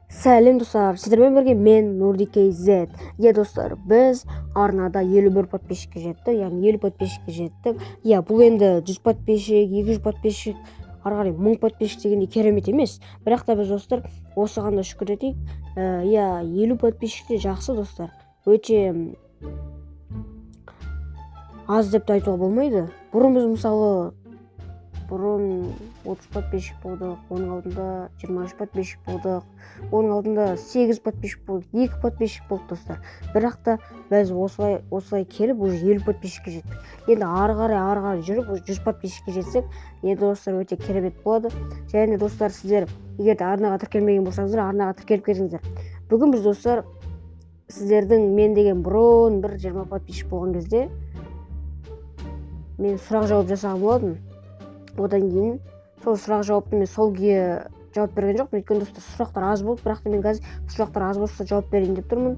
Сәлем достар, сіздермен бірге мен Нурдикей Z. Достар, біз арнада 51 подписчикке жеттік, яғни 50 подписчикке жеттік. Бұл енді 100 подписчик, 200 подписчик, ары қарай 1000 подписчик дегенде керемет емес. Бірақ та біз достар осыған да шүкір етейік. 50 подписчик те жақсы достар. Өте аз деп те айтуға болмайды. Бұрын біз мысалы 30 подписчик болдық, оның алдында 23 подписчик болдық, оның алдында 8 подписчик болдық, 2 подписчик болдық достар. Бірақ та біз осылай келіп уже 50 подписчикке жеттік. Енді ары қарай жүріп 100 подписчикке жетсек, енді достар өте керемет болады. Және достар, сіздер егер де арнаға тіркелмеген болсаңыздар, арнаға тіркеліп кетіңіздер. Бүгін біз достар сіздердің мен деген бұрын 20 подписчик болған кезде мен сұрақ жауап жасаған болатын. Одан кейін сол сұрақ жауапты мен сол күйі жауап берген жоқпын, өйткені достар сұрақтар аз болды, бірақ та мен қазір сұрақтар аз болса жауап берейін деп тұрмын.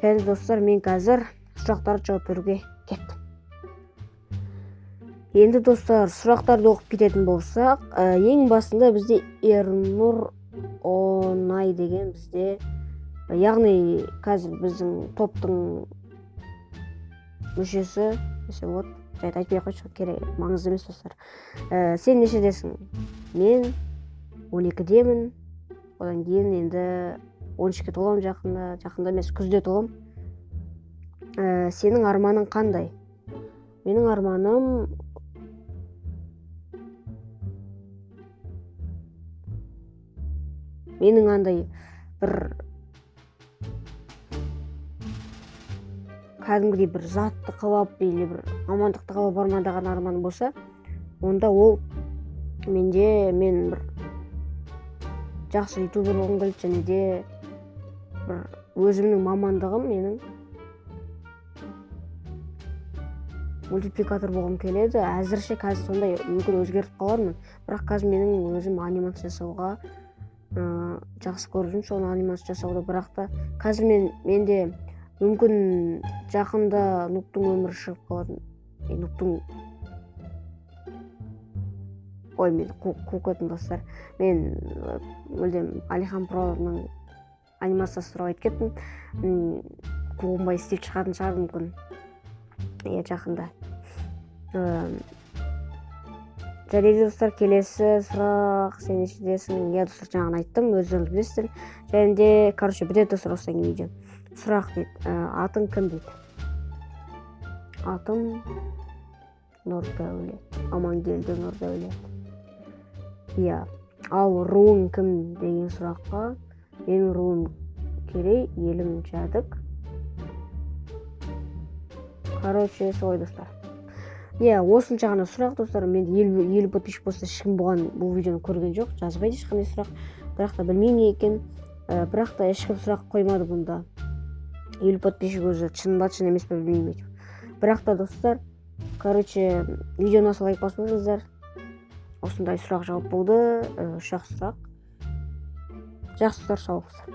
Және достар, мен қазір сұрақтарды жауап беруге кеттім. Енді достар, сұрақтарды оқып кететін болсақ, ең басында бізде Ернұр Онай деген бізде, яғни қазір біздің топтың мүшесі десе болады. Жайды айтпай қойшы, керек, маңызды емес достар. Сен нешедесің? Мен 12-демін. Одан кейін енді 13-ке толам, жақында емес, күзде толам. Сенің арманың қандай? Менің арманым андай бір кәдімгідей бір затты қалап, или бір амандықты қалап армандаған арманым болса, онда ол мен бір жақсы ютубер болғым келеді, және де бір өзімнің мамандығым менің мультипликатор болғым келеді. Әзірше қазір сондай мүмкін өзгертіп қалармын, бірақ қазір менің өзім анимация жасауға жақсы көрдім, соны анимация жасауды. Бірақ та қазір менде мүмкін жақында нуптың өмірі шығып қалатын. Мен қуып кеттім достар. Мен мүлдем Алихан Проның анимациясы туралы айтып кеттім. Қуғынбай істеп шығатын шығар мүмкін. Жақында. Және достар, келесі сұрақ, сен нешедесің? Достар, жаңағын айттым, өздеріңіз білесіздер. Және де, бітеді достар осыдан кейін видео. Сұрақ дейді, атың кім дейді? Атым Нұрдәулет, Амангелді Нұрдәулет. Ал руың кім деген сұраққа, менің руым Керей, елім Жәдік. Солай достар. Осынша ғана сұрақ достар. Мен 50 подписчик болса, ешкім бұл видеоны көрген жоқ, жазбайды ешқандай сұрақ. Бірақ та білмеймін екен. Бірақ та ешкім сұрақ қоймады бұнда. 50 подписчик өзі шын ба шын емес пе білмеймін. Бірақ та достар, видеоны лайк басыңыздар. Осындай сұрақ жауап болды. Жақсы сұрақ. Жақсы сұрақ, сау болыңыздар.